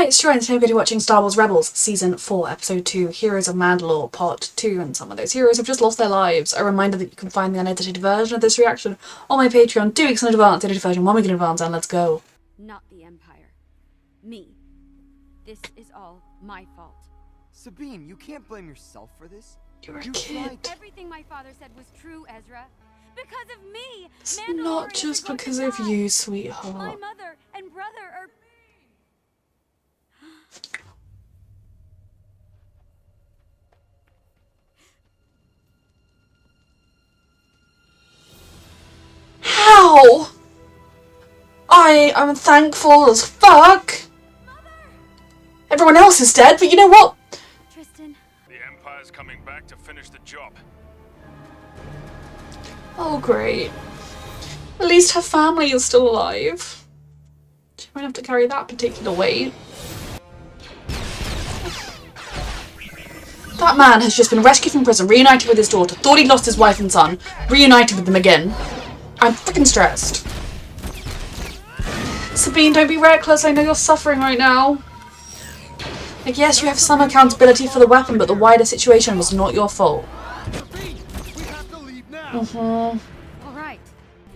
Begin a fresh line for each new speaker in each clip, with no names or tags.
Right, it's Troy, and today we're going to be watching Star Wars Rebels Season 4, Episode 2, Heroes of Mandalore Part 2, and some of those heroes have just lost their lives. A reminder that you can find the unedited version of this reaction on my Patreon 2 weeks in advance, edited version 1 week in advance, and let's go.
Not the Empire. Me. This is all my fault.
Sabine, you can't blame yourself for this.
You're a kid.
Everything my father said was true, Ezra. Because of me!
It's not just because of you, sweetheart.
My mother and brother are...
How? I am thankful as fuck.
Mother!
Everyone else is dead, but you know what?
Tristan.
The Empire's coming back to finish the job.
Oh, great. At least her family is still alive. She won't have to carry that particular weight. That man has just been rescued from prison, reunited with his daughter, thought he'd lost his wife and son, reunited with them again. I'm freaking stressed. Sabine, don't be reckless. I know you're suffering right now. Like, yes, you have some accountability for the weapon, but the wider situation was not your fault.
Sabine, we have to leave now.
All right.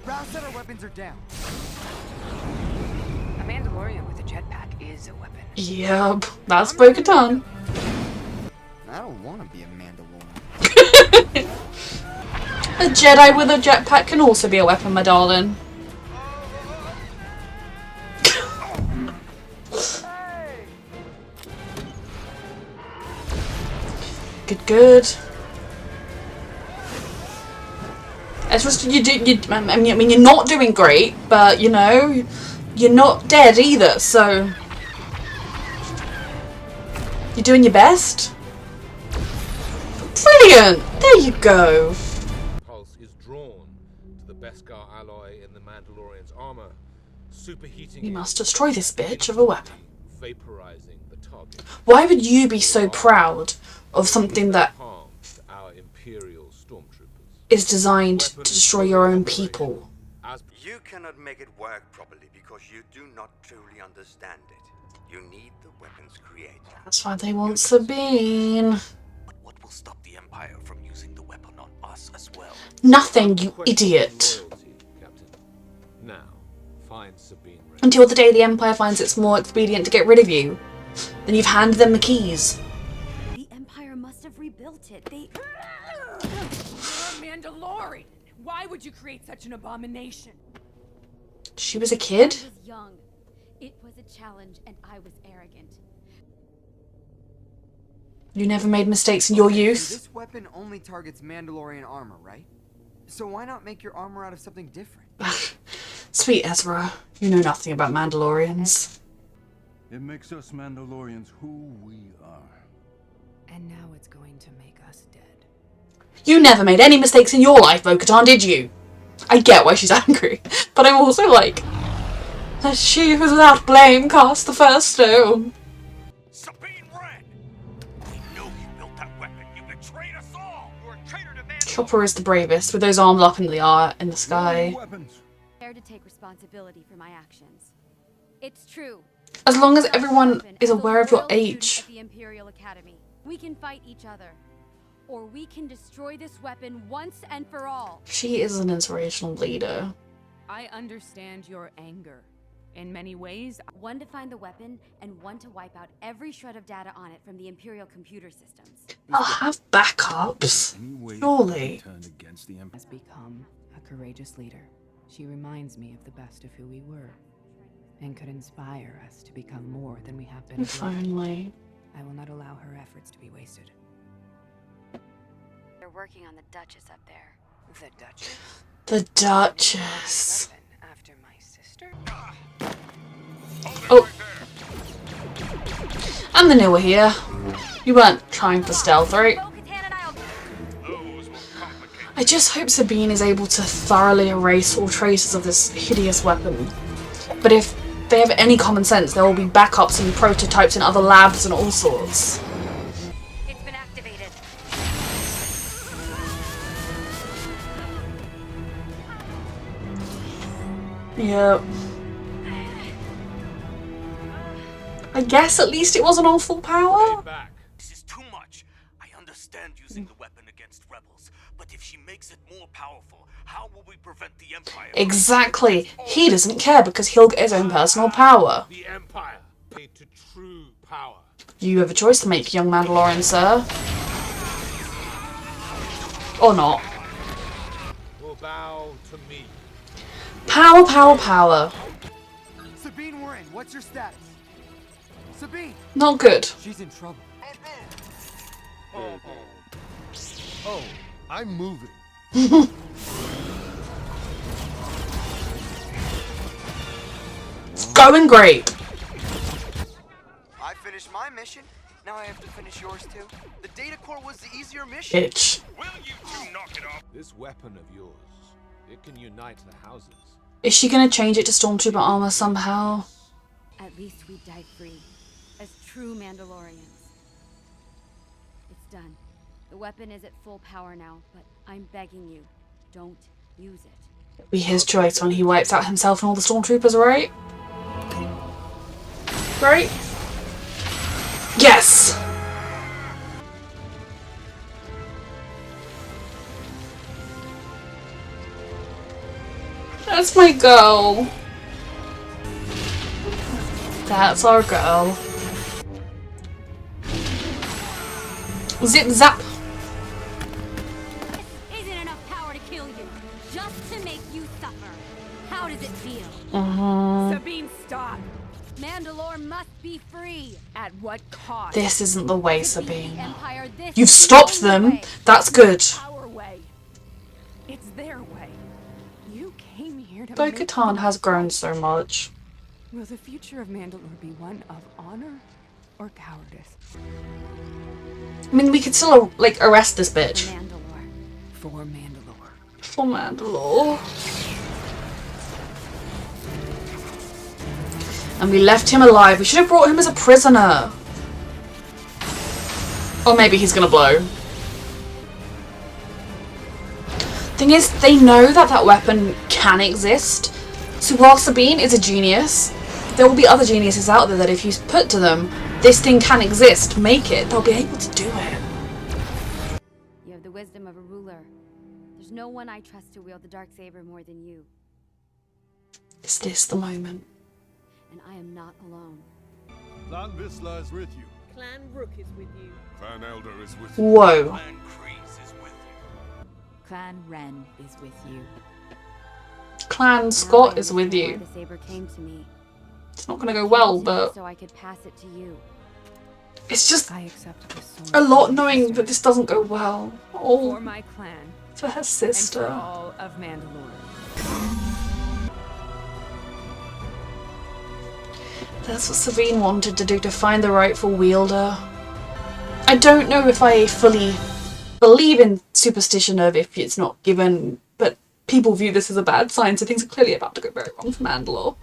Rouse said our weapons are down.
A Mandalorian with a jetpack is a weapon.
Yep, that's Bo-Katan.
I don't want to be a Mandalorian.
A Jedi with a jetpack can also be a weapon, my darling. Good. It's just I mean, you're not doing great, but you know, you're not dead either. So you're doing your best. Brilliant. There you go.
Pulse is drawn to the Beskar alloy in the Mandalorian's armor, superheating.
You must destroy this bitch of a weapon.
Vaporizing the target.
Why would you be so proud of something that
Harmed our Imperial stormtroopers.
is designed to destroy your own people?
You cannot make it work properly because you do not truly understand it. You need the weapons created.
That's why they want Sabine.
But what will stop the Empire from using the weapon on us as well?
Nothing, you idiot.
Loyalty, Captain. Now, find Sabine.
Until the day the Empire finds it's more expedient to get rid of you. Then you've handed them the keys.
The Empire must have rebuilt it. They...
You're a Mandalorian. Why would you create such an abomination?
She was a kid?
I was young. It was a challenge, and I was arrogant.
You never made mistakes in your youth?
This weapon only targets Mandalorian armor, right? So why not make your armor out of something different?
Sweet Ezra, you know nothing about Mandalorians.
It makes us Mandalorians who we are.
And now it's going to make us dead.
You never made any mistakes in your life, Bo-Katan, did you? I get why she's angry, but I'm also like, that she who without blame cast the first stone.
Sabine Wren! We know you built that weapon. You betrayed us all. You're a traitor to Mandalore.
Chopper is the bravest, with those arms up in the air, in the sky.
Weapons.
Dare to take responsibility for my actions. It's true.
As long as everyone is aware of your age.
At the Imperial Academy, we can fight each other, or we can destroy this weapon once and for all.
She is an inspirational leader.
I understand your anger. In many ways,
One to find the weapon, and one to wipe out every shred of data on it from the Imperial computer systems.
I'll have backups.
Any way
Surely.
turned against the Empire.
has become a courageous leader. She reminds me of the best of who we were, and could inspire us to become more than we have been.
If only.
I will not allow her efforts to be wasted.
They're working on the Duchess up there.
The Duchess?
The Duchess.
Weapon after my sister?
Oh. And the new are here. You weren't trying for stealth, right?
Those will complicate.
I just hope Sabine is able to thoroughly erase all traces of this hideous weapon. But if they have any common sense, there will be backups and prototypes in other labs and all sorts.
It's been activated.
Yep. I guess at least it wasn't on full power.
Stay back.
This is too much. I understand using the weapon against rebels, but if she makes it more powerful, how will we prevent the Empire?
Exactly. He doesn't care because he'll get his own personal power.
The Empire paid to true power.
You have a choice to make, young Mandalorian, sir. Or not.
Will bow to me.
Power, power, power.
Sabine, we're in. What's your status? Sabine!
Not good.
She's in trouble.
Oh, I'm moving.
It's going great.
I finished my mission. Now I have to finish yours too. The data core was the easier mission.
Itch.
Will you two knock it off?
This weapon of yours, it can unite the houses.
Is she gonna change it to Stormtrooper armor somehow?
At least we die free, as true Mandalorians. It's done. The weapon is at full power now, but I'm begging you, don't use it.
It'll be his choice when he wipes out himself and all the Stormtroopers, right? Right? Yes! That's my girl. That's our girl. Zip zap.
This isn't enough power to kill you, just to make you suffer. How does it feel?
Sabine, stop!
Mandalore must be free.
At what cost?
This isn't the way,
To be the
Sabine.
Empire, this
You've
is the
stopped
only
them.
way.
That's good.
Our way. It's their way. You came here to
Bo-Katan has grown so much.
Will the future of Mandalore be one of honor or cowardice?
I mean, we could still, like, arrest this bitch.
Mandalore.
For Mandalore.
For Mandalore. And we left him alive. We should have brought him as a prisoner. Or maybe he's gonna blow. Thing is, they know that that weapon can exist. So while Sabine is a genius, there will be other geniuses out there that if you put to them, this thing can exist, make it, they'll be able to do it.
You have the wisdom of a ruler. There's no one I trust to wield the Darksaber more than you.
Is this the moment?
And I am not alone.
Clan Vizsla is with you.
Clan Rook is with you.
Clan Elder is with you.
Whoa.
Clan Kreese is with you.
Clan Ren is with you.
Clan
Now
Scott
I
is with
understand
you.
why the saber came to me.
It's not gonna go well, but
So I could pass it to you.
it's just
I accept this sword.
a lot knowing that this doesn't go well.
For
Oh,
my clan
for her
and for
sister.
all of Mandalore.
That's what Sabine wanted to do, to find the rightful wielder. I don't know if I fully believe in superstition of if it's not given, but people view this as a bad sign, so things are clearly about to go very wrong for Mandalore.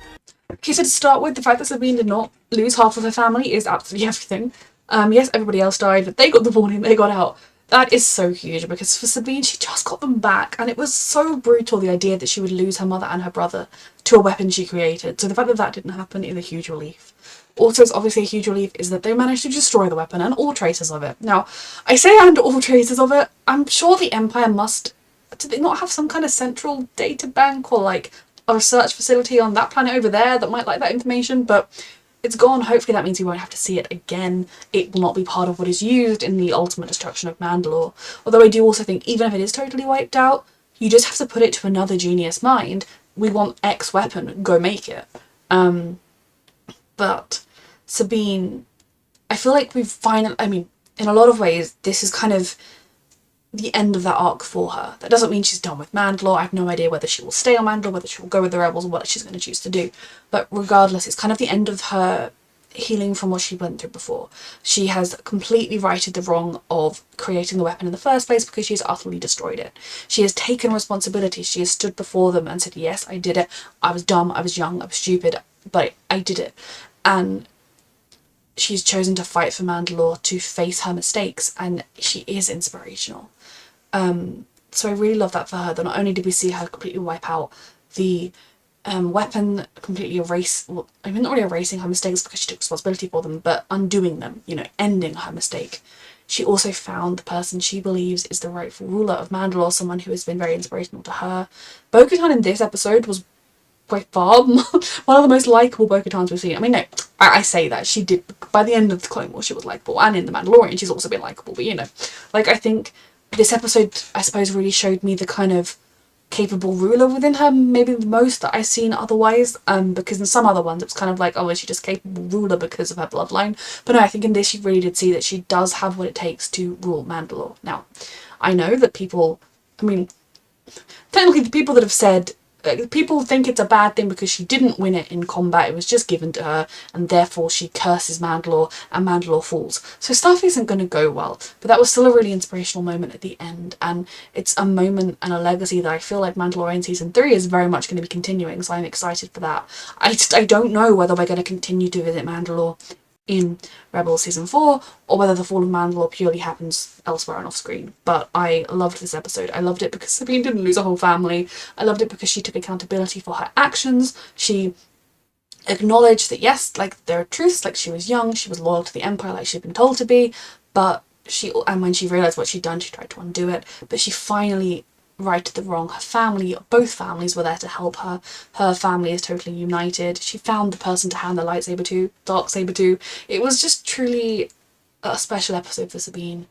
Okay, so to start with, the fact that Sabine did not lose half of her family is absolutely everything. Yes, everybody else died, but they got the warning, they got out. That is so huge, because for Sabine, she just got them back, and it was so brutal, the idea that she would lose her mother and her brother to a weapon she created. So the fact that that didn't happen is a huge relief. Also, it's obviously a huge relief is that they managed to destroy the weapon and all traces of it. Now, I say and all traces of it, I'm sure the Empire must... Do they not have some kind of central data bank or like a research facility on that planet over there that might like that information? But it's gone. Hopefully that means we won't have to see it again. It will not be part of what is used in the ultimate destruction of Mandalore. Although I do also think even if it is totally wiped out, you just have to put it to another genius mind. We want X weapon, go make it. But Sabine, I feel like we've finally, I mean, in a lot of ways, this is kind of the end of that arc for her. That doesn't mean she's done with Mandalore. I have no idea whether she will stay on Mandalore, whether she will go with the rebels, or what she's going to choose to do. But regardless, it's kind of the end of her healing from what she went through before. She has completely righted the wrong of creating the weapon in the first place because she has utterly destroyed it. She has taken responsibility. She has stood before them and said, yes, I did it. I was dumb, I was young, I was stupid, but I did it. And she's chosen to fight for Mandalore, to face her mistakes, and she is inspirational. So I really love that for her, that not only did we see her completely wipe out the Weapon completely well, I mean, not really erasing her mistakes because she took responsibility for them, but undoing them, ending her mistake. She also found the person she believes is the rightful ruler of Mandalore, someone who has been very inspirational to her. Bo-Katan in this episode was by far one of the most likeable Bo-Katans we've seen. I mean, no, I say that. She did, by the end of the Clone Wars, she was likeable, and in The Mandalorian, she's also been likeable, but I think this episode, I suppose, really showed me the kind of capable ruler within her, maybe the most that I've seen otherwise, because in some other ones it's kind of like, oh, is she just capable ruler because of her bloodline? But no, I think in this you really did see that she does have what it takes to rule Mandalore. Now, I know that people, I mean, technically the people that have said, people think it's a bad thing because she didn't win it in combat, it was just given to her, and therefore she curses Mandalore and Mandalore falls. So stuff isn't going to go well, but that was still a really inspirational moment at the end, and it's a moment and a legacy that I feel like Mandalorian Season 3 is very much going to be continuing, so I'm excited for that. I don't know whether we're going to continue to visit Mandalore in Rebels Season 4, or whether the fall of Mandalore purely happens elsewhere and off screen. But I loved this episode. I loved it because Sabine didn't lose a whole family. I loved it because she took accountability for her actions. She acknowledged that yes, like, there are truths, like she was young, she was loyal to the Empire like she'd been told to be, but when she realised what she'd done, she tried to undo it, but she finally righted the wrong. Her family, both families were there to help her. Her family is totally united. She found the person to hand the lightsaber to, Darksaber to. It was just truly a special episode for Sabine,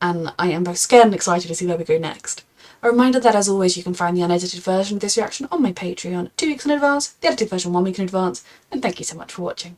and I am both scared and excited to see where we go next. A reminder that, as always, you can find the unedited version of this reaction on my Patreon 2 weeks in advance, the edited version 1 week in advance, and thank you so much for watching.